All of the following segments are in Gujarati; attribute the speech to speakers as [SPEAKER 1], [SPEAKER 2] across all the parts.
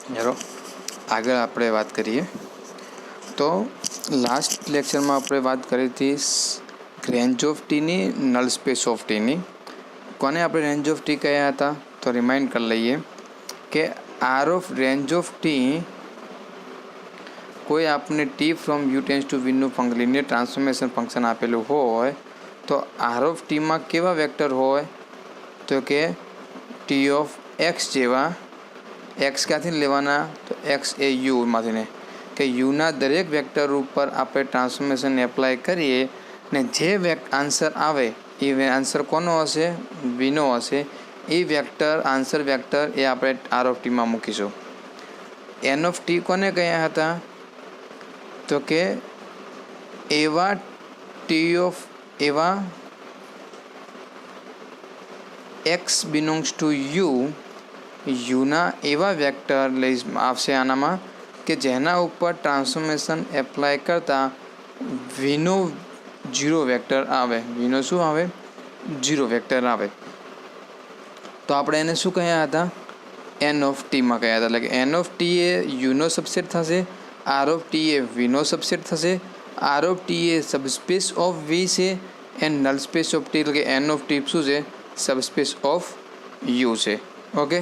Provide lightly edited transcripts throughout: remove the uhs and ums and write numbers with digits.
[SPEAKER 1] चलो आगे આપણે વાત કરીએ તો લાસ્ટ લેક્ચરમાં આપણે વાત કરી હતી રેન્જ ઓફ ટીની નલ સ્પેસ ઓફ ટીની. કોને આપણે રેન્જ ઓફ ટી કહ્યા હતા તો રિમાઇન્ડ કરી લઈએ કે R of range of T કોઈ આપને T from U tends to વીનું લિનિયર ટ્રાન્સફોર્મેશન ફંક્શન આપેલું હોય તો આર ઓફ ટીમાં કેવા વેક્ટર હોય તો કે ટી ઓફ એક્સ જેવા. એક્સ ક્યાંથી લેવાના તો એક્સ એ યુમાંથીને કે યુના દરેક વેક્ટર ઉપર આપણે ટ્રાન્સફોર્મેશન એપ્લાય કરીએ ને જે આન્સર આવે એ આન્સર કોનો હશે વીનો હશે. એ વેક્ટર આન્સર વેક્ટર એ આપણે આર ઓફ ટીમાં મૂકીશું. એન ઓફ ટી કોને કહ્યા હતા તો કે એવા ટી ઓફ એવા એક્સ બિલોંગ્સ ટુ યુના એવા વેક્ટર લઈ આવશે આનામાં કે જેના ઉપર ટ્રાન્સફોર્મેશન એપ્લાય કરતાં વીનો 0 વેક્ટર આવે. વીનો શું આવે 0 વેક્ટર આવે. તો આપણે એને શું કહ્યા હતા એન ઓફ ટીમાં કહ્યા હતા. એટલે કે એન ઓફ ટી એ યુનો સબસેટ થશે, આર ઓફ ટી એ વીનો સબસેટ થશે, આર ઓફ ટી એ સબસ્પેસ ઓફ વી છે and null space of T એટલે કે એન ઓફ ટી શું છે સબસ્પેસ ઓફ યુ છે. ઓકે,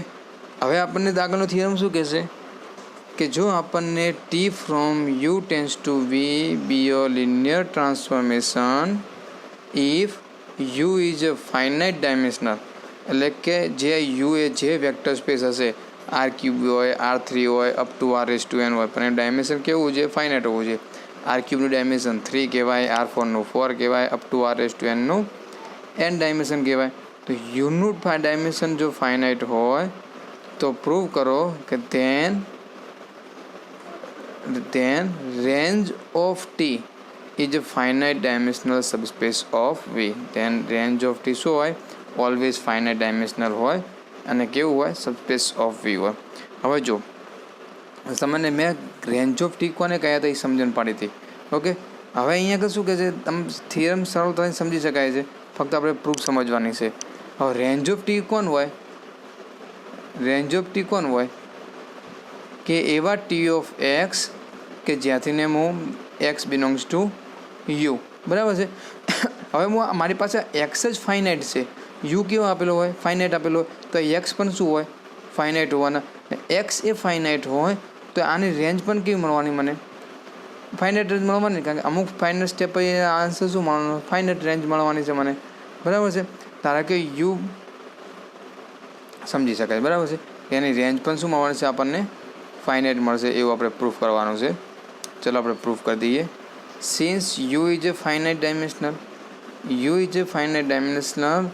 [SPEAKER 1] હવે આપણને આગળનો થિયરમ શું કહેશે કે જો આપણને T from U tends to V be a linear transformation if U is a finite dimensional એટલે કે જે યુ એ જે વેક્ટર સ્પેસ હશે આર ક્યુબ હોય R3 હોય અપ ટુ R⁴n હોય પણ એ ડાયમેન્શન કેવું છે ફાઇનાઇટ હોવું જોઈએ. R³ ડાયમેન્શન 3 કહેવાય, R4 4 કહેવાય, up to R⁴n n dimension કહેવાય. તો યુનું ડાયમેન્શન જો ફાઇનાઇટ હોય તો પ્રૂવ કરો કે then range of T is a finite dimensional subspace of V. Then range of T શું હોય ઓલવેઝ ફાઇનાઇટ ડાયમેન્શનલ હોય અને કેવું હોય સબસ્પેસ ઓફ વી હોય. હવે જો તમને મેં રેન્જ ઓફ ટી કોને કહ્યા હતા એ સમજણ પાડી હતી. ઓકે, હવે અહીંયા શું કહે છે તમે થિયરમ સરળતાથી સમજી શકાય છે, ફક્ત આપણે પ્રૂફ સમજવાની છે. હવે રેન્જ ઓફ ટી કોણ હોય રેન્જ ઓફ ટી કોણ હોય કે એવા ટી ઓફ એક્સ કે જ્યાંથી ને હું એક્સ બિલોંગ્સ ટુ યુ બરાબર છે. હવે હું મારી પાસે એક્સ જ ફાઇનાઇટ છે, યુ કેવો આપેલો હોય ફાઇનાઇટ આપેલો હોય તો એક્સ પણ શું હોય ફાઇનાઇટ હોવાના. એક્સ એ ફાઇનાઇટ હોય તો આની રેન્જ પણ કેવી મળવાની મને ફાઇનાઇટ રેન્જ મળવાની કારણ કે અમુક ફાઇનાઇટ સ્ટેપ આન્સર શું મળવાનું ફાઇનાઇટ રેન્જ મળવાની છે મને બરાબર છે. ધારો કે યુ સમજી શકાય બરાબર છે એની રેન્જ પણ શું મળવાની છે આપણને ફાઇનાઇટ મળશે એવું આપણે પ્રૂફ કરવાનું છે. ચલો આપણે પ્રૂફ કરી દઈએ. Since you is A finite dimensional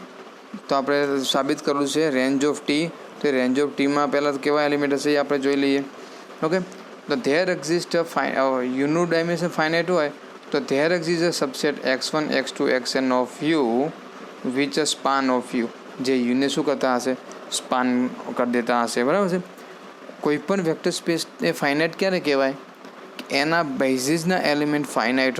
[SPEAKER 1] તો આપણે સાબિત કરવું છે રેન્જ ઓફ ટી. તો રેન્જ ઓફ ટીમાં પહેલાં કેવા એલિમેન્ટ હશે એ આપણે જોઈ લઈએ. ઓકે, તો ધેર એક્ઝિસ્ટ યુનું ડાયમેન્શન ફાઇનાઇટ હોય તો there exist a subset x1 x2 xn of you which a span of you જે યુને શું કરતા હશે સ્પાન કરી દેતા હશે બરાબર છે. કોઈ પણ વેક્ટર સ્પેસ એ ફાઇનાઇટ ક્યારે કહેવાય એના બેઝિસના એલિમેન્ટ ફાઇનાઇટ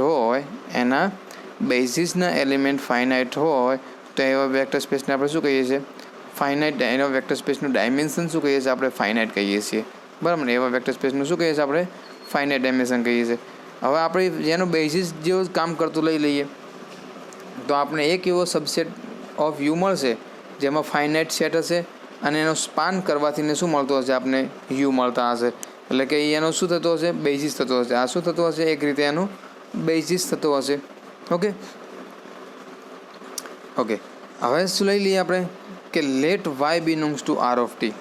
[SPEAKER 1] હોય તો એવા વેક્ટર સ્પેસને આપણે શું કહીએ છીએ ફાઇનાઇટ. એના વેક્ટર સ્પેસનું ડાયમેન્શન શું કહીએ છીએ આપણે ફાઇનાઇટ કહીએ છીએ બરાબર ને. એવા વેક્ટર સ્પેસનું શું કહીએ છીએ આપણે ફાઇનાઇટ ડાયમેન્શન કહીએ છીએ. હવે આપણે જેનો બેઝિસ જેવું કામ કરતું લઈ લઈએ તો આપણે એક એવો સબસેટ ઓફ યુ મળશે જેમાં ફાઇનાઇટ સેટ હશે અને એનો સ્પાન કરવાથી શું મળતો હશે આપણે યુ મળતા હશે. એટલે કે એનો શું થતો હશે બેઝિસ થતો હશે. આ શું થતું હશે એક રીતે એનું બેઝિસ થતો હશે. ઓકે, હવે શું લઈ લઈએ આપણે કે let Y belongs to R of T.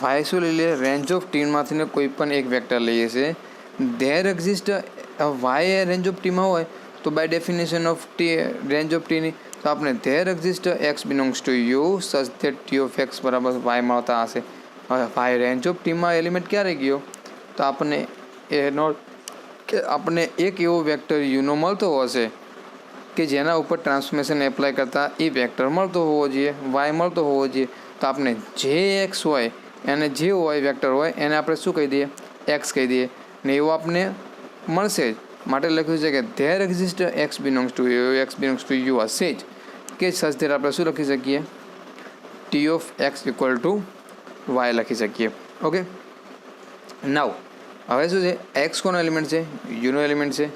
[SPEAKER 1] Y શું લઈ લઈએ રેન્જ ઓફ ટીમાંથી કોઈ પણ એક વેક્ટર લઈએ છીએ. ધેર એક્ઝિસ્ટ વાય એ રેન્જ ઓફ ટીમાં હોય તો by definition of T range of ટીની તો આપણે there exist X belongs to U such that T of X બરાબર વાય મળતા હશે. હવે વાય રેન્જ ઓફ ટીમાં એલિમેન્ટ ક્યારે ગયો તો આપણને એક એવો વેક્ટર યુનો મળતો હશે કે જેના ઉપર ટ્રાન્સફોર્મેશન એપ્લાય કરતાં એ વેક્ટર મળતો હોવો જોઈએ વાય મળતો હોવો જોઈએ. તો આપણે જે એક્સ હોય એને જે હોય વેક્ટર હોય એને આપણે શું કહી દઈએ એક્સ કહી દઈએ ને એવું આપણને મળશે જ. માટે લખ્યું છે કે there exist X belongs to U હશે જ કે સચ ધેર આપણે શું લખી શકીએ T of x equal to Y લખી શકીએ. ઓકે, નાવ હવે શું છે, એક્સ કોનો એલિમેન્ટ છે, યુનો એલિમેન્ટ છે.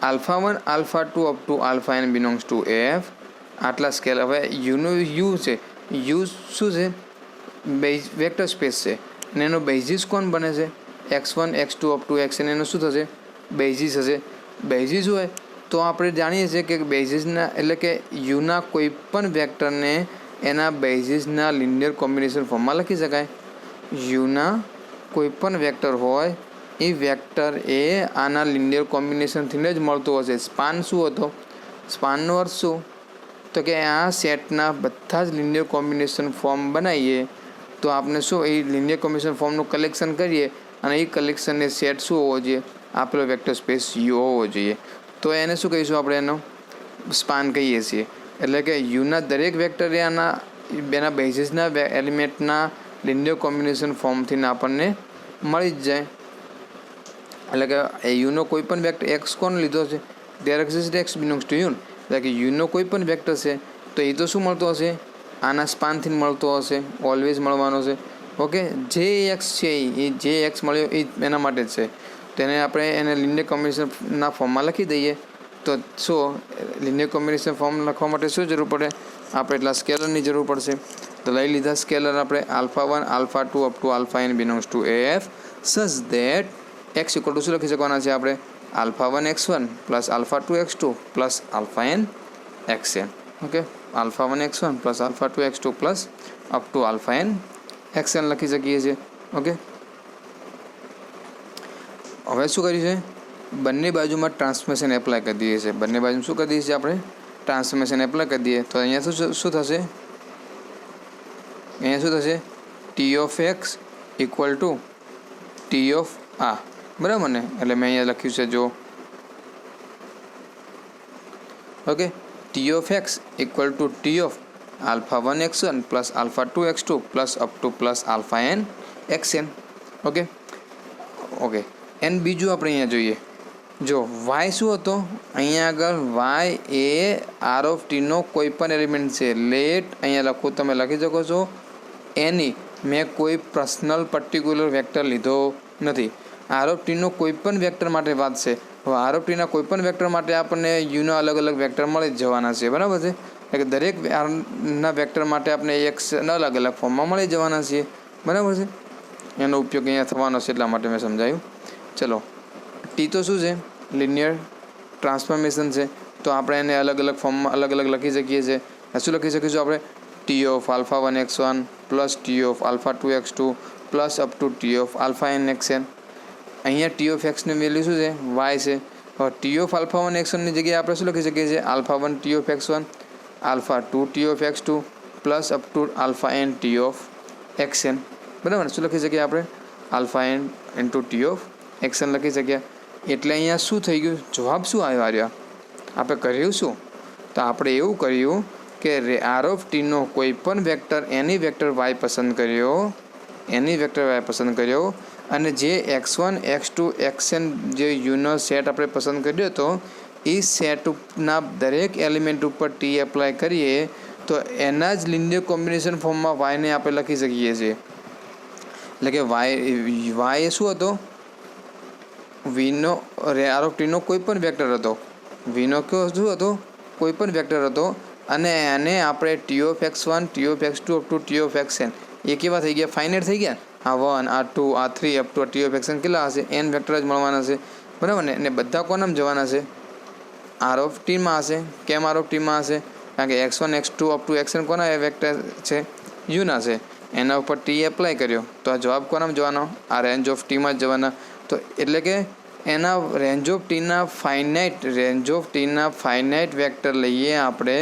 [SPEAKER 1] α1 α2 up to α n belongs to F આટલા સ્કેલ. હવે યુનો યુ છે, યુ શું છે, બેઝ વેક્ટર સ્પેસ છે અને એનો બેઝિસ કોણ બને છે, x1 x2 up two xn. એનો શું થશે, બેઝિસ હશે. બેઝિસ હોય તો આપણે જાણીએ છીએ કે બેઝિસના એટલે કે યુના કોઈ પણ વેક્ટરને એના બેઝિસના લિનિયર કોમ્બિનેશન ફોર્મમાં લખી શકાય. યુના કોઈ પણ વેક્ટર હોય એ વેક્ટર એ આના લિનિયર કોમ્બિનેશનથી જ મળતો હશે. સ્પાન શું હતો, સ્પાનનો અર્થ શું, તો કે આ સેટના બધા જ લિનિયર કોમ્બિનેશન ફોર્મ બનાવીએ તો આપણે શું એ લિનિયર કોમ્બિનેશન ફોર્મનું કલેક્શન કરીએ અને એ કલેક્શનને સેટ શું હોવો જોઈએ, આપેલો વેક્ટર સ્પેસ યુ હોવો જોઈએ. તો એને શું કહીશું આપણે, એનો સ્પાન કહીએ છીએ. એટલે કે યુના દરેક વેક્ટર એ આના બેના બેઝિસના એલિમેન્ટના લિનિયર કોમ્બિનેશન ફોર્મથી આપણને મળી જ જાય. એટલે કે યુનો કોઈ પણ વેક્ટર એક્સ કોણ લીધો છે, there exist X belongs to યુન. એટલે કે યુનો કોઈ પણ વેક્ટર છે તો એ તો શું મળતો હશે, આના સ્પાનથી મળતો હશે, ઓલવેઝ મળવાનો છે. ઓકે, જે એક્સ છે એ જે એક્સ મળ્યો એ એના માટે જ છે. તો એને આપણે એને લિનિયર કોમ્બિનેશનના ફોર્મમાં લખી દઈએ. તો શું લિનિયર કોમ્બિનેશન ફોર્મ લખવા માટે શું જરૂર પડે, આપણે એટલા સ્કેલરની જરૂર પડશે. તો લઈ લીધા સ્કેલર આપણે α1 α2 up to αn belongs to F such that X equal to શું લખી શકવાના છે આપણે, α1 x1 plus α2 x2 plus αn xn. Okay, α1 x1 plus α2 x2 plus up to αn xn લખી શકીએ છીએ. ઓકે, હવે શું કર્યું છે, બંને બાજુમાં ટ્રાન્સફોર્મેશન એપ્લાય કરી દઈએ છીએ. બંને બાજુ શું કરી દઈએ છીએ આપણે, ટ્રાન્સફોર્મેશન એપ્લાય કરી દઈએ. તો અહીંયા શું થશે, અહીંયા શું થશે, T of x equal to T of આ, બરાબર ને. એટલે મેં અહીંયા લખ્યું છે જો, okay, T of x equal to T of α1 x1 plus α2 x2 plus up to plus αn xn. Okay okay, and બીજું આપણે અહીંયા જોઈએ. જો વાય શું હતો, અહીંયા આગળ વાય એ આર ઓફ ટીનો કોઈ પણ એલિમેન્ટ છે. લેટ અહીંયા લખો, તમે લખી શકો છો એની, મેં કોઈ પર્સનલ પર્ટિક્યુલર વેક્ટર લીધો નથી. આર ઓફ ટીનો કોઈ પણ વેક્ટર માટે વાત છે. હવે આર ઓફ ટીના કોઈ પણ વેક્ટર માટે આપણને યુના અલગ અલગ વેક્ટર મળી જ જવાના છે, બરાબર છે. એટલે કે દરેક ના વેક્ટર માટે આપણે એક્સ અલગ અલગ ફોર્મમાં મળી જવાના છીએ, બરાબર છે. એનો ઉપયોગ અહીંયા થવાનો છે એટલા માટે મેં સમજાયું. ચલો, ટી તો શું છે, લિનિયર ટ્રાન્સફોર્મેશન છે. તો આપણે એને અલગ અલગ ફોર્મમાં અલગ અલગ લખી શકીએ છીએ. શું લખી શકીશું આપણે, T of α1 x1 plus T of α2 x2 plus up to T of αn xn. અહીંયા ટી ઓફ એક્સની વેલ્યુ શું છે, વાય છે. હવે ટી ઓફ α1 x1ની જગ્યાએ આપણે શું લખી શકીએ છીએ, α1 T of x1 α2 T of x2 plus up to αn T of xn, બરાબર. શું લખી શકીએ આપણે, αn into T of xn લખી શકીએ. એટલે અહીંયા શું થઈ ગયું, જવાબ શું આવ્યો આર્યા, આપણે કર્યું શું, તો આપણે એવું કર્યું કે આર ઓફ ટીનો કોઈ પણ વેક્ટર એની વેક્ટર વાય પસંદ કર્યો, એની વેક્ટર વાય પસંદ કર્યો અને જે x1 x2 xn જે યુનો સેટ આપણે પસંદ કર્યો હતો એ સેટના દરેક એલિમેન્ટ ઉપર ટી એપ્લાય કરીએ તો એના જ લિનિયર કોમ્બિનેશન ફોર્મમાં વાયને આપણે લખી શકીએ છીએ. એટલે કે વાય શું હતો, વીનો આર ઓફ ટીનો કોઈ પણ વેક્ટર હતો. વીનો કયો શું હતો, કોઈ પણ વેક્ટર હતો અને એને આપણે T of x1 T of x2 up to T of xn એ કેવા થઈ ગયા, ફાઇનાઇટ થઈ ગયા. આ 1 આ 2 આ 3 up to T of xn કેટલા હશે, n વેક્ટર જ મળવાના છે, બરાબર ને. અને બધા કોનામાં જવાના છે, આર ઓફ ટીમાં હશે. કેમ આર ઓફ ટીમાં હશે, કારણ કે x1 x2 up two xn કોના વેક્ટર છે, યુના છે. એના ઉપર ટી એપ્લાય કર્યો તો આ જવાબ કોનામાં જવાનો, આ રેન્જ ઓફ ટીમાં જ જવાના. તો એટલે કે એના range of Tina finite vector લઈએ આપણે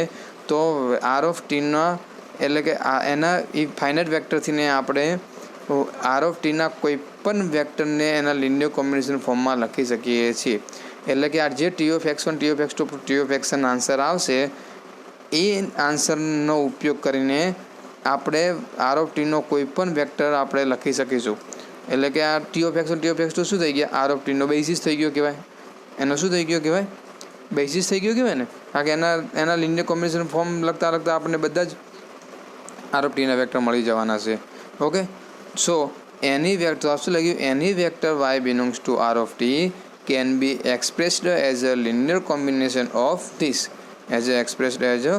[SPEAKER 1] તો આર ઓફ ટીના એટલે કે એના એ ફાઇનાઇટ વેક્ટરથીને આપણે આર ઓફ ટીના કોઈ પણ વેક્ટરને એના લિનિયર કોમ્બિનેશન ફોર્મમાં લખી શકીએ છીએ. એટલે કે આ જે T of x1 T of x2 T of xn answer આવશે એ આન્સરનો ઉપયોગ કરીને આપણે આર ઓફ ટીનો કોઈ પણ વેક્ટર આપણે લખી શકીશું. એટલે કે આ T of x1 T of x2 શું થઈ ગયા, આર ઓફ ટીનો બેઝિસ થઈ ગયો કહેવાય. એનો શું થઈ ગયો કહેવાય, બેઝિસ થઈ ગયો કહેવાય ને. કારણ કે એના લિનિયર કોમ્બિનેશન ફોર્મ લખતા આપણને બધા જ આર ઓફ ટીના વેક્ટર મળી જવાના છે. ઓકે, સો એની વેક્ટર તો શું લખ્યું, any vector y belongs to r of t can be expressed as a linear combination of this, as a expressed as a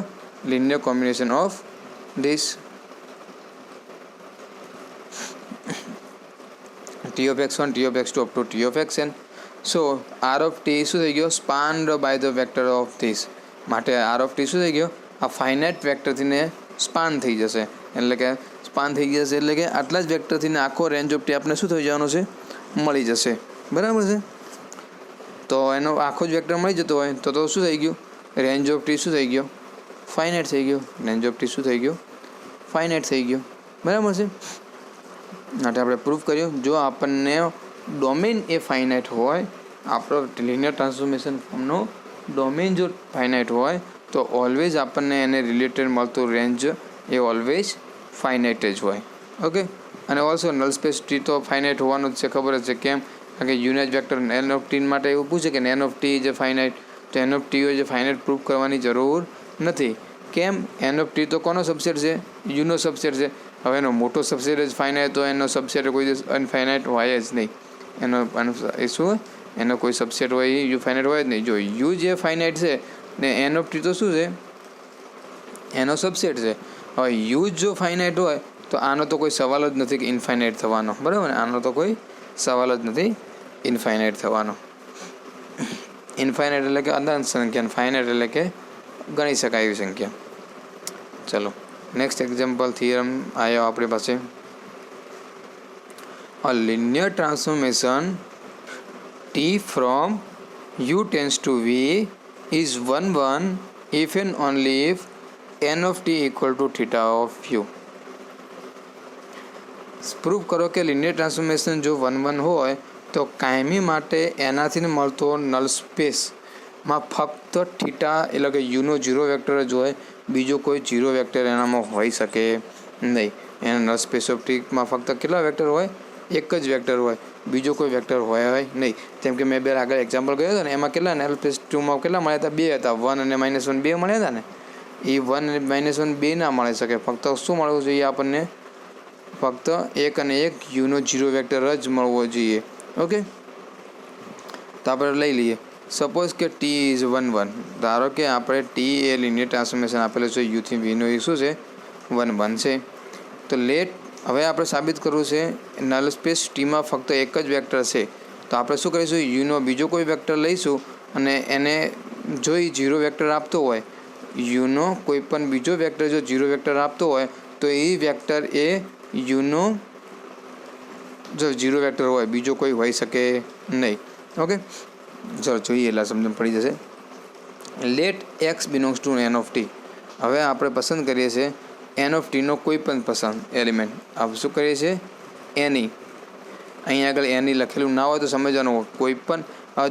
[SPEAKER 1] linear combination of this t of x1 t of x2 up to t of xn. so r of t શું થઈ ગયો, spanned by the vector of this. માટે r of t શું થઈ ગયો, આ ફાઇનાઇટ વેક્ટરથી ને સ્પાન થઈ જશે, એટલે કે સ્પાન થઈ જશે એટલે કે આટલા જ વેક્ટરથી ને આખો રેન્જ ઓફ ટી આપણે શું થઈ જવાનો છે, મળી જશે. બરાબર છે. તો એનો આખો જ વેક્ટર મળી જતો હોય તો શું થઈ ગયું, રેન્જ ઓફ ટી શું થઈ ગયો, ફાઇનાઇટ થઈ ગયો. રેન્જ ઓફ ટી શું થઈ ગયો, ફાઇનાઇટ થઈ ગયો. બરાબર છે. માટે આપણે પ્રૂફ કર્યું, જો આપણને ડોમેન એ ફાઇનાઇટ હોય, આપણો લિનિયર ટ્રાન્સફોર્મેશન ફોર્મનો ડોમેન જો ફાઇનાઇટ હોય તો ઓલવેઝ આપણને એને રિલેટેડ મળતું રેન્જ એ ઓલવેઝ ફાઇનાઇટ જ હોય. ઓકે. અને ઓલ્સો નલ સ્પેસ ટી તો ફાઇનાઇટ હોવાનું જ છે, ખબર જ છે. કેમ? કારણ કે unite vector N of T માટે એવું પૂછે કે એન ઓફ ટી જે ફાઇનાઇટ, તો એન ઓફ ટી હોય જે ફાઇનાઇટ પ્રૂફ કરવાની જરૂર નથી. કેમ? એન ઓફ ટી તો કોનો સબસેટ છે, યુનો સબસેટ છે. હવે એનો મોટો સબસેટ જ ફાઇનાઇટ તો એનો સબસેટ કોઈ દિવસ અનફાઇનાઇટ હોય જ નહીં. એનો એ શું, એનો કોઈ સબસેટ હોય એ યુ ફાઇનાઇટ હોય જ નહીં. જો યુ જે ફાઇનાઇટ છે ને એન ઓફ ટી તો શું છે, એનો સબસેટ છે. હવે યુ જો ફાઇનાઇટ હોય તો આનો તો કોઈ સવાલ જ નથી કે ઇનફાઇનાઇટ થવાનો. બરાબર ને? આનો તો કોઈ સવાલ જ નથી ઇનફાઇનાઇટ થવાનો. ઇનફાઇનાઇટ એટલે કે અનંત સંખ્યા, ફાઇનાઇટ એટલે કે ગણી શકાય એવી સંખ્યા. ચલો નેક્સ્ટ એક્ઝામ્પલ થિયરમ આવ્યો આપણી પાસે. A linear transformation t from u tends to v is 1 1 if and only if n of t equal to theta of u. Proof કરો કે લિનિયર ટ્રાન્સફોર્મેશન જો 1 1 હોય તો કાયમી માટે એનાથી મળતો નલ સ્પેસમાં ફક્ત થીટા એટલે કે યુનો ઝીરો વેક્ટર જ હોય, બીજો કોઈ ઝીરો વેક્ટર એનામાં હોઈ શકે નહીં. એના નલ સ્પેસ ઓફ ટીમાં ફક્ત કેટલા વેક્ટર હોય, એક જ વેક્ટર હોય, બીજો કોઈ વેક્ટર હોય નહીં. જેમ કે મેં બે આગળ એક્ઝામ્પલ કહ્યું હતું ને, એમાં કેટલા નલ સ્પેસ 2માં કેટલા મળ્યા હતા, 2 હતા. 1 અને -1 2 મળ્યા હતા ને. એ 1 અને -1 2 ના મળી શકે, ફક્ત શું મળવું જોઈએ આપણને, ફક્ત 1 અને 1 યુનો ઝીરો વેક્ટર જ મળવો જોઈએ. ઓકે. તો આપણે લઈ લઈએ. સપોઝ કે ટી ઇઝ 1 1. ધારો કે આપણે ટી એ લિનિયર ટ્રાન્સફોર્મેશન આપેલું છે, યુથી વીનો એ શું છે, 1 1 છે. તો લેટ હવે આપણે સાબિત કરવું છે નલ સ્પેસ ટીમાં ફક્ત એક જ વેક્ટર છે. તો આપણે શું કરીશું, યુનો બીજો કોઈ વેક્ટર લઈશું અને એને જો એ ઝીરો વેક્ટર આપતો હોય, યુનો કોઈ પણ બીજો વેક્ટર જો ઝીરો વેક્ટર આપતો હોય તો એ વેક્ટર એ યુનો જો ઝીરો વેક્ટર હોય, બીજો કોઈ હોઈ શકે નહીં. ઓકે. ચલો જોઈએ એટલે સમજણ પડી જશે. Let X belongs to N of T. હવે આપણે પસંદ કરીએ છીએ એન ઓફ ટીનો કોઈ પણ પસંદ એલિમેન્ટ. આપણે શું કરીએ છીએ, એની. અહીંયા આગળ એની લખેલું ના હોય તો સમજવાનું, કોઈ પણ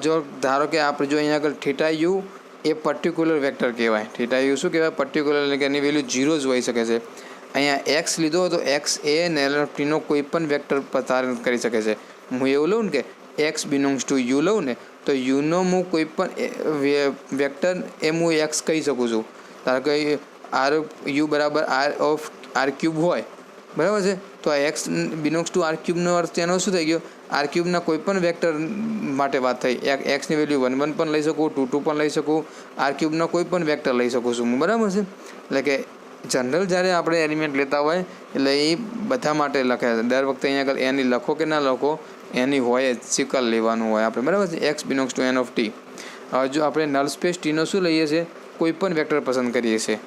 [SPEAKER 1] જો ધારો કે આપણે જો અહીંયા આગળ theta you A particular vector કહેવાય. થીટા યુ શું કહેવાય, પર્ટિક્યુલર, એટલે કે એની વેલ્યુ 0 જ હોઈ શકે છે. અહીંયા એક્સ લીધો તો એક્સ એ એન ઓફ ટીનો કોઈ પણ વેક્ટર ધારણ કરી શકે છે. હું એવું લઉં ને કે એક્સ બિલોંગ્સ ટુ યુ લઉં ને તો યુનો હું કોઈ પણ વેક્ટર એ હું એક્સ કહી શકું છું. ધારો કે આર યુ બરાબર આર ઓફ આર ક્યુબ હોય, બરાબર છે. તો આ એક્સ બિલોંગ્સ ટુ આર ક્યુબનો અર્થ એનો શું થઈ ગયો, આર ક્યુબના કોઈ પણ વેક્ટર માટે વાત થઈ. એક્સની વેલ્યુ 1 1 પણ લઈ શકું, 2 2 પણ લઈ શકું, આર ક્યુબના કોઈ પણ વેક્ટર લઈ શકું છું હું. બરાબર છે. એટલે કે જનરલ જ્યારે આપણે એલિમેન્ટ લેતા હોય એટલે એ બધા માટે લખે. દર વખતે અહીંયા આગળ એની લખો કે ના લખો, એની હોય જ સ્વીકાર લેવાનું હોય આપણે. બરાબર છે. X belongs to N of T. હવે જો આપણે નલ સ્પેસ ટીનો શું લઈએ છીએ, કોઈ પણ વેક્ટર પસંદ કરીએ છીએ.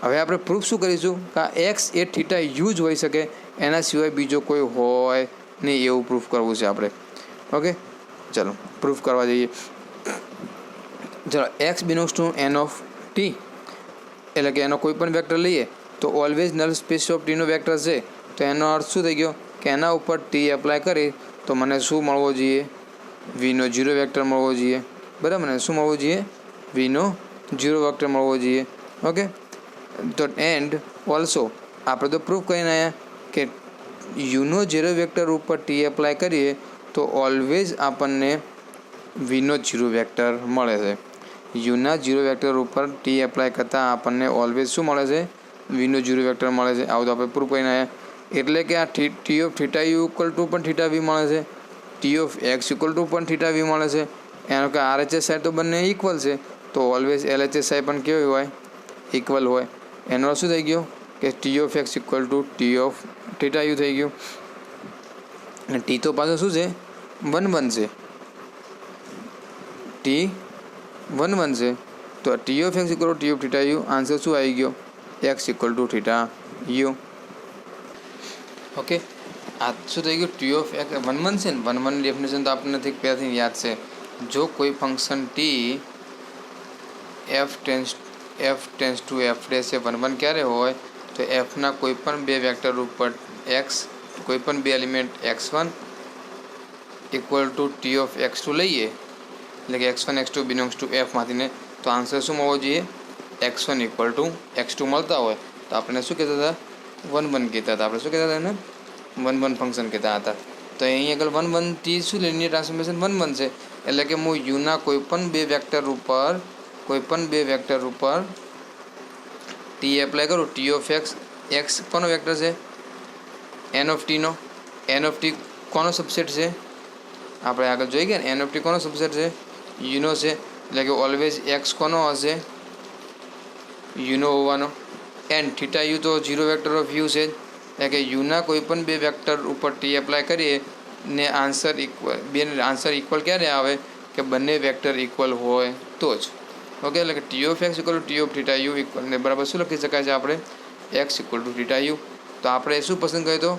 [SPEAKER 1] હવે આપણે પ્રૂફ શું કરીશું કે આ એક્સ એ થીટા યુ જ હોઈ શકે, એના સિવાય બીજો કોઈ હોય નહીં, એવું પ્રૂફ કરવું છે આપણે. ઓકે. ચલો પ્રૂફ કરવા જઈએ. ચલો x belongs to N of T એટલે કે એનો કોઈ પણ વેક્ટર લઈએ તો ઓલવેઝ નલ સ્પેસ ઓફ ટીનો વેક્ટર છે. તો એનો અર્થ શું થઈ ગયો કે એના ઉપર ટી એપ્લાય કરી તો મને શું મળવો જોઈએ, વીનો ઝીરો વેક્ટર મળવો જોઈએ. બરાબર ને? શું મળવું જોઈએ, વીનો ઝીરો વેક્ટર મળવો જોઈએ. ઓકે. તો એન્ડ ઓલ્સો આપણે તો પ્રૂફ કરીને આવ્યા કે યુનો ઝીરો વેક્ટર ઉપર ટી એપ્લાય કરીએ તો ઓલવેઝ આપણને વીનો ઝીરો વેક્ટર મળે છે. યુના ઝીરો વેક્ટર ઉપર ટી એપ્લાય કરતાં આપણને ઓલવેઝ શું મળે છે, વીનો ઝીરો વેક્ટર મળે છે. આવું તો આપણે પ્રૂફ કરીને આવ્યા. એટલે કે આ T of theta you equal to પણ થીટા વી મળે છે, T of x equal two પણ થીટા વી મળે છે. એનો કે RHS તો બંને ઇક્વલ છે, તો ઓલવેઝ LHS પણ કેવી હોય, ઇક્વલ હોય. એનો શું થઈ ગયો કે T of x equal to T of theta you થઈ ગયું. અને ટી તો પાછું શું છે, 1 છે, ટી 1 છે. તો T of x equal to T of theta you answer શું આવી ગયો, x equal to theta you. Okay, આ શું થઈ ગયું, ટી ઓફ એક્સ 1 છે ને, 1 ડેફિનેશન તો આપણને પહેલાંથી યાદ છે. જો કોઈ function T F tends to F dash એ 1 ક્યારે હોય, તો એફના કોઈ પણ બે વેક્ટર ઉપર એક્સ, કોઈ પણ બે element x1 equal to T of x2 લઈએ, એટલે કે x1 x2 બિલોંગ્સ ટુ એફમાંથી ને, તો આન્સર શું મળવો જોઈએ, x1 ઇક્વલ ટુ x2 મળતા હોય તો આપણે શું કહેતા હતા, 1 કહેતા હતા. આપણે શું કહેતા હતા એને, 1 ફંક્શન કહેતા હતા. તો અહીં આગળ 1 ટી શું લિનિયર ટ્રાન્સફોર્મેશન 1 છે, એટલે કે હું યુના કોઈ પણ બે વેક્ટર ઉપર ટી એપ્લાય કરું, ટી ઓફ એક્સ કોનો વેક્ટર છે, એન ઓફ ટીનો, એન ઓફ ટી કોનો સબસેટ છે, આપણે આગળ જોઈ ગયા ને, એન ઓફ ટી કોનો સબસેટ છે, યુનો છે. એટલે કે ઓલવેઝ એક્સ કોનો હશે, યુનો હોવાનો. એન્ડ થીટા યુ તો 0 વેક્ટર ઓફ યુ છે, એટલે કે યુના કોઈ પણ બે વેક્ટર ઉપર ટી એપ્લાય કરીએ ને આન્સર ઇક્વલ ક્યારે આવે, કે બંને વેક્ટર ઇક્વલ હોય તો જ. ઓકે, એટલે કે T of x equal to T of theta you equal ને બરાબર શું લખી શકાય છે આપણે, x equal to theta you. તો આપણે શું પસંદ કર્યો હતો,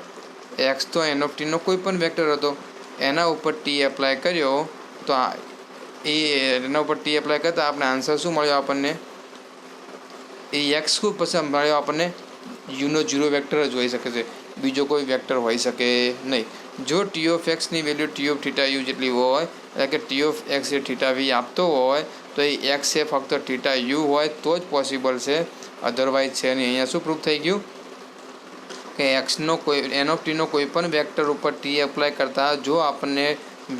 [SPEAKER 1] એક્સ તો એન ઓફ ટીનો કોઈ પણ વેક્ટર હતો, એના ઉપર ટી એપ્લાય કર્યો, તો એના ઉપર ટી એપ્લાય કરતાં આપણે આન્સર શું મળ્યો આપણને, એ એક્સ શું પસંદ મળ્યો આપણને, યુનો 0 વેક્ટર જ હોઈ શકે છે, બીજો કોઈ વેક્ટર હોઈ શકે નહીં. જો ટી ઓફ એક્સની value T of theta u જેટલી હોય, એટલે કે ટી ઓફ એક્સ એ થીટા વી આપતો હોય, તો એ એક્સ એ ફક્ત થીટા યુ હોય તો જ પોસિબલ છે, અધરવાઇઝ છે નહીં. અહીંયા શું પ્રૂફ થઈ ગયું કે એક્સનો એન ઓફ ટીનો કોઈ પણ વેક્ટર ઉપર ટી એપ્લાય કરતાં જો આપણને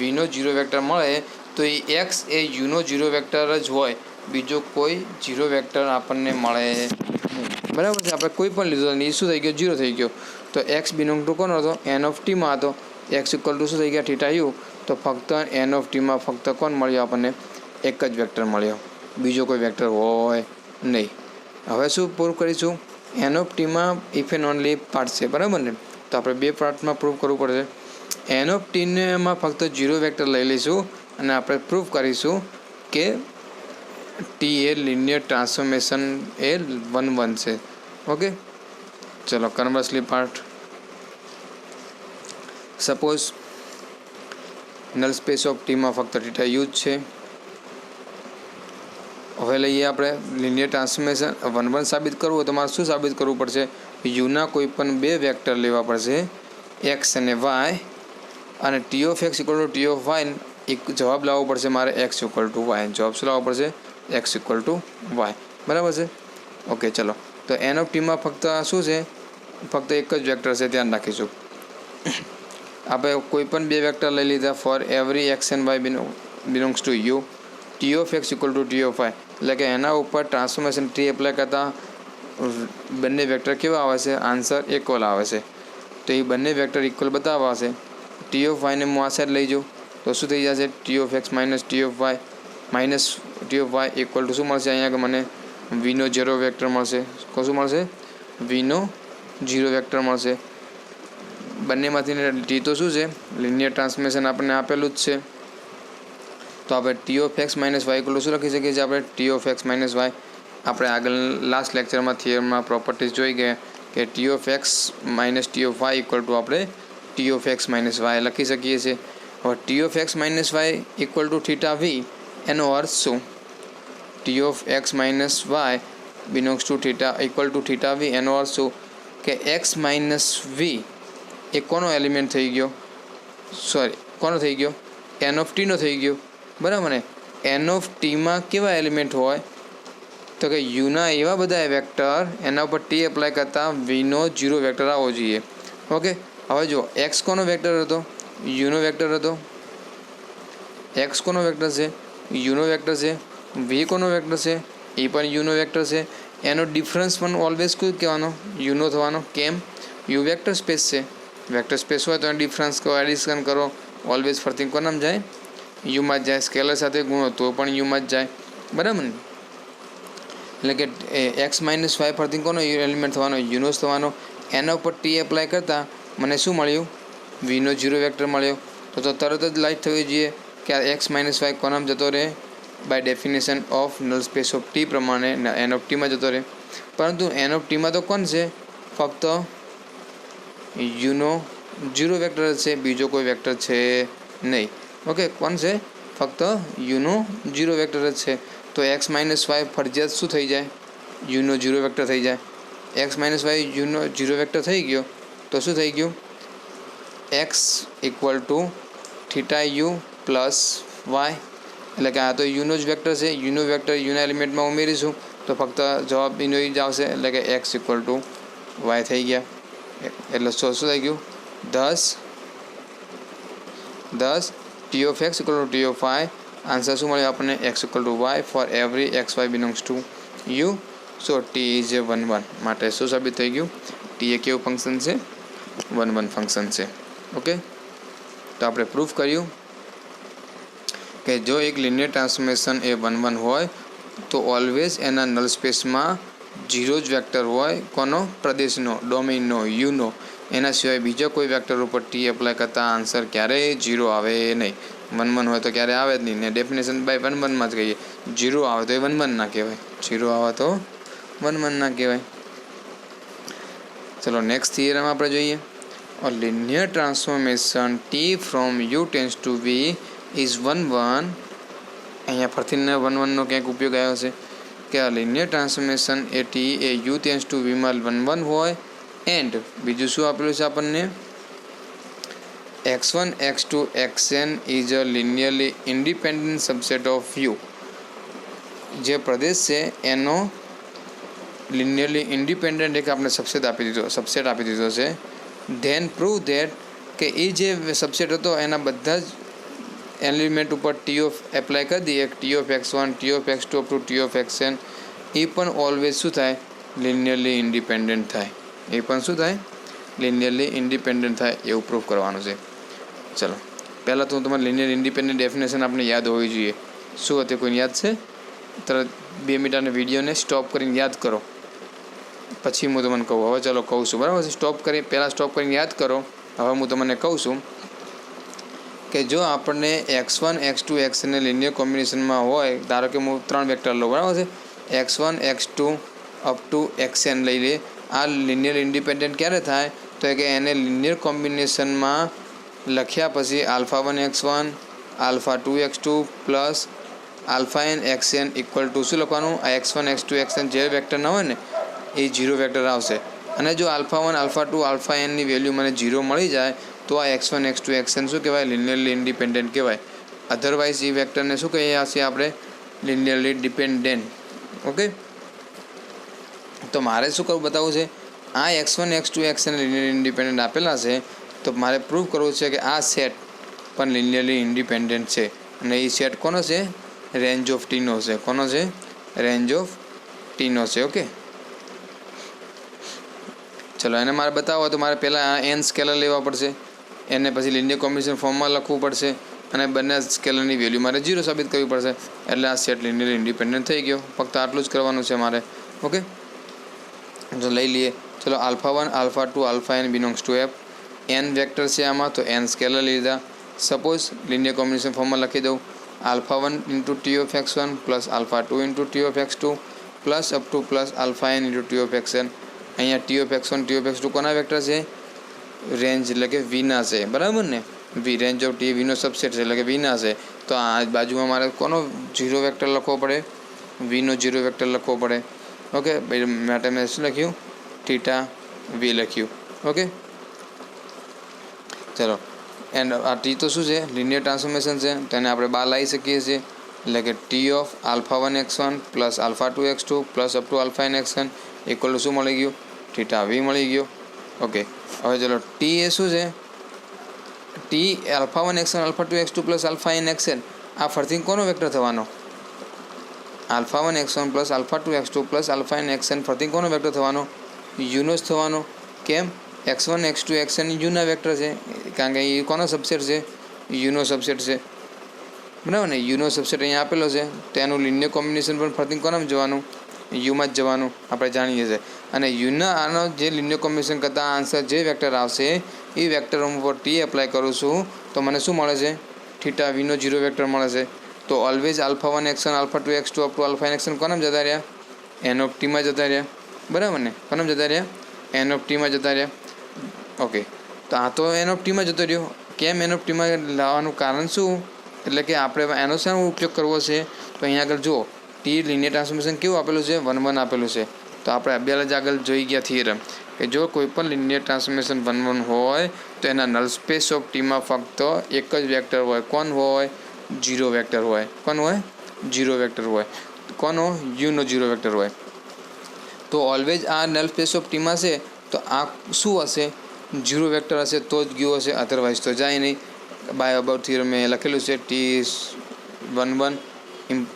[SPEAKER 1] વીનો 0 વેક્ટર મળે, તો એ એક્સ એ યુનો 0 વેક્ટર જ હોય, બીજો કોઈ 0 વેક્ટર આપણને મળે નહીં. બરાબર છે, આપણે કોઈ પણ લીધો નહીં, શું થઈ ગયો, 0 થઈ ગયો. તો એક્સ બિલોંગ ટુ કોનો હતો, એન ઓફ ટીમાં હતો, એક્સ ઇક્વલ ટુ શું થઈ ગયા, થીટા યુ. તો ફક્ત એન ઓફ ટીમાં ફક્ત કોણ મળ્યો આપણને, એક જ વેક્ટર મળ્યો, બીજો કોઈ વેક્ટર હોય નહીં. હવે શું પ્રૂવ કરીશું, એન ઓફ ટીમાં ઇફ એન્ડ ઓનલી પાર્ટ છે, બરાબર ને. તો આપણે બે પાર્ટમાં પ્રૂવ કરવું પડશે. એન ઓફ ટીમાં ફક્ત 0 વેક્ટર લઈ લઈશું અને આપણે પ્રૂવ કરીશું કે ટી એ લિનિયર ટ્રાન્સફોર્મેશન એ 1 છે. ઓકે, ચલો conversely part. Suppose null space of ટીમાં ફક્ત થીટા યુ જ છે. હવે લઈએ આપણે લિનિયર ટ્રાન્સફોર્મેશન 1 સાબિત કરવું હોય તો મારે શું સાબિત કરવું પડશે, યુના કોઈ પણ બે વેક્ટર લેવા પડશે, એક્સ અને વાય, અને T of x equal to T of Y એક જવાબ લાવવો પડશે મારે, એક્સ ઇક્વલ ટુ વાય. જવાબ શું લાવવો પડશે, એક્સ ઇક્વલ ટુ વાય. બરાબર છે. ઓકે, ચલો. તો એન ઓફ ટીમાં ફક્ત શું છે, ફક્ત એક જ વેક્ટર છે, ધ્યાન રાખીશું. આપણે કોઈ પણ બે વેક્ટર લઈ લીધા, for every X and Y belongs to U, T of x equal to T of Y, એટલે કે એના ઉપર ટ્રાન્સફોર્મેશન ટી એપ્લાય કરતાં બંને વેક્ટર કેવા આવે છે, આન્સર ઇક્વલ આવે છે. તો એ બંને વેક્ટર ઇક્વલ બતાવવા આવશે. ટી ઓફ વાયને હું આ સાઈડ લઈ જાઉં તો શું થઈ જશે, T of x minus T of Y equal to શું મળશે, અહીંયા મને વીનો 0 વેક્ટર મળશે. શું મળશે, વીનો 0 વેક્ટર મળશે. બંનેમાંથી ટી તો શું છે, લિનિયર ટ્રાન્સફોર્મેશન આપણને આપેલું જ છે. તો આપણે T of x minus y equal to શું લખી શકીએ છીએ, આપણે T of x minus y. આપણે આગળ લાસ્ટ લેક્ચરમાં થિયરમાં પ્રોપર્ટીઝ જોઈ ગયા કે T of x minus T of Y equal to આપણે T of x minus y લખી શકીએ છીએ. હવે T of x minus y equal to theta v, એનો અર્થ શું, T of x minus y belongs to theta equal to theta v, એનો અર્થ શું કે એક્સ માઇનસ વી એ કોનો એલિમેન્ટ થઈ ગયો, કોનો થઈ ગયો, એન ઓફ ટીનો થઈ ગયો, બરાબર ને. એન ઓફ ટીમાં કેવા એલિમેન્ટ હોય, તો કે યુના એવા બધા વેક્ટર એના ઉપર ટી એપ્લાય કરતાં વીનો 0 વેક્ટર આવવો જોઈએ. ઓકે, હવે જો એક્સ કોનો વેક્ટર હતો, યુનો વેક્ટર હતો, એક્સ કોનો વેક્ટર છે, યુનો વેક્ટર છે, વી કોનો વેક્ટર છે, એ પણ યુનો વેક્ટર છે. એનો ડિફરન્સ પણ ઓલવેઝ શું કહેવાનો, યુનો થવાનો. કેમ, યુ વેક્ટર સ્પેસ છે. વેક્ટર સ્પેસ હોય તો ડિફરન્સ કરો, એડિશન કરો, ઓલવેઝ ફરતી કોનામાં જાય? યુમાં જ જાય. સ્કેલર સાથે ગુણો તો પણ યુમાં જ જાય, બરાબર ને? એટલે કે એક્સ માઇનસ વાય ફરતી કોનો એલિમેન્ટ થવાનો? યુનો જ થવાનો. એના ઉપર ટી એપ્લાય કરતાં મને શું મળ્યું? વીનો ઝીરો વેક્ટર મળ્યો. તો તરત જ લાઇટ થવી જોઈએ કે આ એક્સ માઇનસ વાય કોનામાં જતો રહે? By definition of null space of T પ્રમાણે એન ઓફ ટીમાં જતો રહે. પરંતુ એન ઓફ ટીમાં તો કોણ છે? ફક્ત યુનો ઝીરો વેક્ટર જ છે, બીજો કોઈ વેક્ટર છે નહીં. ઓકે, કોણ છે? ફક્ત યુનો ઝીરો વેક્ટર જ છે. તો એક્સ માઇનસ વાય ફરજિયાત શું થઈ જાય? યુનો ઝીરો વેક્ટર થઈ જાય. એક્સ માઇનસ વાય યુનો ઝીરો વેક્ટર થઈ ગયો તો શું થઈ ગયું? X equal to theta U plus Y. એટલે કે આ તો યુનો જ વેક્ટર છે. યુનો વેક્ટર યુના એલિમેન્ટમાં ઉમેરીશું તો ફક્ત જવાબ યુનો જ આવશે. એટલે કે એક્સ ઇક્વલ ટુ વાય થઈ ગયા. એટલે શું થઈ ગયું? 10 T of x equal to T of y. Answer શું મળ્યો આપણને? X equal to y for every x y belongs to u. So T is a 1 1. માટે શું સાબિત થઈ ગયું? ટી એ કેવું ફંક્શન છે? 1 1 ફંક્શન છે. ઓકે, તો આપણે પ્રૂફ કર્યું કે જો એક લિનિયર ટ્રાન્સફોર્મેશન એ 1 1 હોય તો ઓલવેઝ એના નલ સ્પેસમાં ઝીરો જ વેક્ટર હોય. કોનો? પ્રદેશનો, ડોમેઇનનો, યુનો. એના સિવાય બીજા કોઈ વેક્ટર ઉપર ટી એપ્લાય કરતાં આન્સર ક્યારેય ઝીરો આવે નહીં. 1 1 હોય તો ક્યારે આવે જ નહીં. ને ડેફિનેશન બાય 1 1 માં જ કહીએ. ઝીરો આવે તો એ 1 1 ના કહેવાય. ઝીરો આવે તો 1 1 ના કહેવાય. ચલો નેક્સ્ટ થિયરમ આપણે જોઈએ. A linear transformation t from u tends to v is 1 1. અહીંયા ફરીથી 1 1 નો ક્યાંક ઉપયોગ આવ્યો છે કે આ લિનિયર ટ્રાન્સફોર્મેશન એ ટી એ યુ ટેન્સ ટુ વીમાં 1 1 હોય. એન્ડ બીજું શું આપેલું છે આપણને? x1 x2 xn is a linearly independent subset of you. જે પ્રદેશ છે એનો લિનિયરલી ઇન્ડિપેન્ડન્ટ એક આપણે સબસેટ આપી દીધો છે. ધેન પ્રૂવ ધેટ કે એ જે સબસેટ હતો એના બધા જ એલિમેન્ટ ઉપર ટી ઓફ એપ્લાય કરી દઈએ. T of x1, T of x2 up to T of xn. એ પણ ઓલવેઝ શું થાય? લિનિયરલી ઇન્ડિપેન્ડન્ટ થાય. એ પણ શું થાય? લિનિયરલી ઇન્ડિપેન્ડન્ટ થાય એવું પ્રૂફ કરવાનું છે. ચલો પહેલાં તો તમારે લિનિયર ઇન્ડિપેન્ડન્ટ ડેફિનેશન આપણે યાદ હોવી જોઈએ. શું હતી? કોઈને યાદ છે? તરત 2 મિનિટના વિડીયોને સ્ટોપ કરીને યાદ કરો, પછી હું તમને કહું. હવે ચાલો કહું છું, બરાબર છે? પહેલાં સ્ટોપ કરીને યાદ કરો. હવે હું તમને કહું છું કે જો આપણને x1 x2 xn લિનિયર કોમ્બિનેશનમાં હોય, ધારો કે હું 3 વેક્ટર લઉં, બરાબર છે? x1 x2 up two xn લઈ લે. આ લિનિયર ઇન્ડિપેન્ડન્ટ ક્યારે થાય? તો કે એને લિનિયર કોમ્બિનેશનમાં લખ્યા પછી alpha 1 x1 alpha 2 x2 plus alpha n xn equal to શું લખવાનું? આ x1 x2 xn જે વેક્ટર ના હોય ને એ ઝીરો વેક્ટર આવશે. અને જો આલ્ફા 1 આલ્ફા 2 આલ્ફા nની વેલ્યુ મને ઝીરો મળી જાય તો આ x1 x2 xn શું કહેવાય? લિનિયરલી ઇન્ડિપેન્ડન્ટ કહેવાય. અધરવાઇઝ એ વેક્ટરને શું કહીએ છીએ આપણે? Linearly dependent. ઓકે, તો મારે શું કરવું બતાવવું છે? આ x1 x2 xn linear independent આપેલા છે તો મારે પ્રૂવ કરવું છે કે આ સેટ પણ લિનિયરલી ઇન્ડિપેન્ડન્ટ છે. અને એ સેટ કોનો છે? રેન્જ ઓફ ટીનો છે. કોનો છે? રેન્જ ઓફ ટીનો છે. ઓકે, ચલો એને મારે બતાવો તો મારે પહેલાં એન સ્કેલર લેવા પડશે. એને પછી લિનિયર કોમ્બિનેશન ફોર્મમાં લખવું પડશે અને બંને સ્કેલરની વેલ્યુ મારે 0 સાબિત કરવી પડશે. એટલે આ સેટ લિનિયર ઇન્ડિપેન્ડન્ટ થઈ ગયો. ફક્ત આટલું જ કરવાનું છે મારે. ઓકે, તો લઈ લઈએ. ચલો alpha 1 alpha 2 alpha n belongs to F. N vector છે આમાં તો એન સ્કેલર લીધા. સપોઝ લિનિયર કોમ્બિનેશન ફોર્મમાં લખી દઉં. Alpha 1 into T of x1 plus alpha 2 into T of x2 plus up to plus alpha n into T of xn. અહીંયા T of x1 T of x2 કોના વેક્ટર છે? રેન્જ એટલે કે વીના છે, બરાબર ને? વી રેન્જ ઓફ ટી વીનો સબસેટ છે એટલે કે વીના છે. તો આ બાજુમાં મારે કોનો ઝીરો વેક્ટર લખવો પડે? વીનો ઝીરો વેક્ટર લખવો પડે. ઓકે, માટે મેં શું લખ્યું? થીટા વી લખ્યું. ઓકે, ચલો એન્ડ આ ટી તો શું છે? લિનિયર ટ્રાન્સફોર્મેશન છે. તેને આપણે બહાર લાવી શકીએ છીએ. એટલે કે T of alpha 1 x1 plus alpha 2 x2 plus up to alpha n xn equal to શું મળી ગયું? થીટા વી મળી ગયો. ઓકે, હવે ચલો ટી એ શું છે? T alpha 1 x1 alpha 2 x2 plus alpha n xn. આ ફરથી કોનો વેક્ટર થવાનો? Alpha 1 x1 plus alpha 2 x2 plus alpha n xn ફરથી કોનો વેક્ટર થવાનો? યુનો જ થવાનો. કેમ? x1 x2 xn યુના વેક્ટર છે, કારણ કે એ કોનો સબસેટ છે? યુનો સબસેટ છે, બરાબર ને? યુનો સબસેટ અહીંયા આપેલો છે, તો એનું લિનિયર કોમ્બિનેશન પણ ફરતી કોનામાં જવાનું? યુમાં જ જવાનું, આપણે જાણીએ છીએ. અને યુના આનો જે લિનિયર કોમ્બિનેશન કરતાં આન્સર જે વેક્ટર આવશે એ વેક્ટર ઉપર ટી એપ્લાય કરું છું તો મને શું મળે છે? થીટા વીનો 0 વેક્ટર મળે છે. તો ઓલવેઝ આલ્ફા 1 એક્શન alpha 2 x2 up to alpha n એક્શન કોનામાં જતા રહ્યા? એન ઓફ ટીમાં જતા રહ્યા, બરાબર ને? કોનામાં જતા રહ્યા? એન ઓફ ટીમાં જતા રહ્યા. ઓકે, તો આ તો એન ઓફ ટીમાં જતો રહ્યો. કેમ એન ઓફ ટીમાં લાવવાનું કારણ શું? એટલે કે આપણે એનો શાનો ઉપયોગ કરવો છે? તો અહીંયા આગળ જો ટી લિનિયર ટ્રાન્સફોર્મેશન કેવું આપેલું છે? 1 1 આપેલું છે. તો આપણે અભ્યાસ જ આગળ જોઈ ગયા થિયરમ કે જો કોઈ પણ લિનિયર ટ્રાન્સફોર્મેશન 1 1 હોય તો એના નલ સ્પેસ ઓફ ટીમાં ફક્ત એક જ વેક્ટર હોય. કોણ હોય? 0 વેક્ટર હોય. કોણ હોય? 0 વેક્ટર હોય. કોનો? યુનો 0 વેક્ટર હોય. તો ઓલવેઝ આ નલ સ્પેસ ઓફ ટીમાં છે તો આ શું હશે? 0 વેક્ટર હશે તો જ ગયું હશે, અધરવાઇઝ તો જાય નહીં. બાય અબાઉટ થિયરમ મેં લખેલું છે T 1 1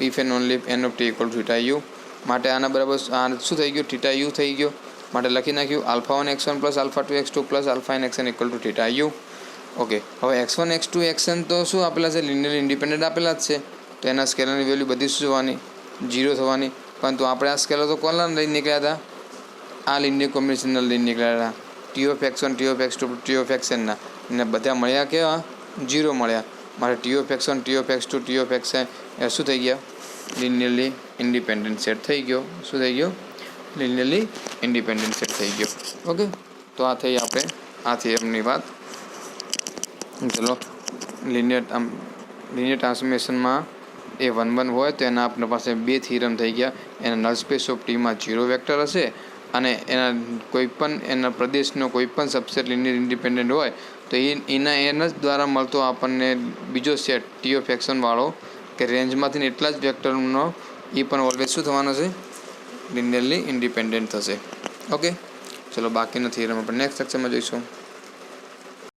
[SPEAKER 1] if and only N of T equal to theta. માટે આના બરાબર આ શું થઈ ગયું? થીટા યુ થઈ ગયો. માટે લખી નાખ્યું alpha 1 x1 plus alpha 2 x2 plus alpha n xn equal to theta you. Okay, હવે x1 x2 xn તો શું આપેલા છે? લિનિયર ઇન્ડિપેન્ડન્ટ આપેલા જ છે. તો એના સ્કેલરની વેલ્યુ બધી શું થવાની? 0 થવાની. પરંતુ આપણે આ સ્કેલર તો કોના લઈને નીકળ્યા હતા? આ લિનિયર કોમ્બિનેશનના લઈને નીકળ્યા હતા. T of x1 T of x2 T of xnના, અને બધા મળ્યા કેવા? 0 મળ્યા. મારે T of x1 T of x2 T of xn એ શું થઈ ગયા? લિનિયરલી ઇન્ડિપેન્ડન્ટ સેટ થઈ ગયો. શું થઈ ગયો? લિનિયરલી ઇન્ડિપેન્ડન્ટ સેટ થઈ ગયો. ઓકે, તો આ થઈ આપણે આ થિયરમની વાત. ચલો, લિનિયર ટ્રાન્સફોર્મેશનમાં એ 1 1 હોય તો એના આપણી પાસે 2 થિયરમ થઈ ગયા. એના નલ સ્પેસ ઓફ ટીમાં 0 વેક્ટર હશે અને એના કોઈપણ એના પ્રદેશનો કોઈપણ સબસેટ લિનિયર ઇન્ડિપેન્ડન્ટ હોય તો એના જ દ્વારા મળતો આપણને બીજો સેટ ટી ઓફ એક્શન વાળો કે રેન્જમાંથી એટલા જ વેક્ટરનો એ પણ ઓલવેઝ શું થવાનો છે? લિનિયરલી ઇન્ડિપેન્ડન્ટ થશે. ઓકે, ચલો બાકીનો થિયરમ આપણે નેક્સ્ટ લેક્ચરમાં જોઈશું.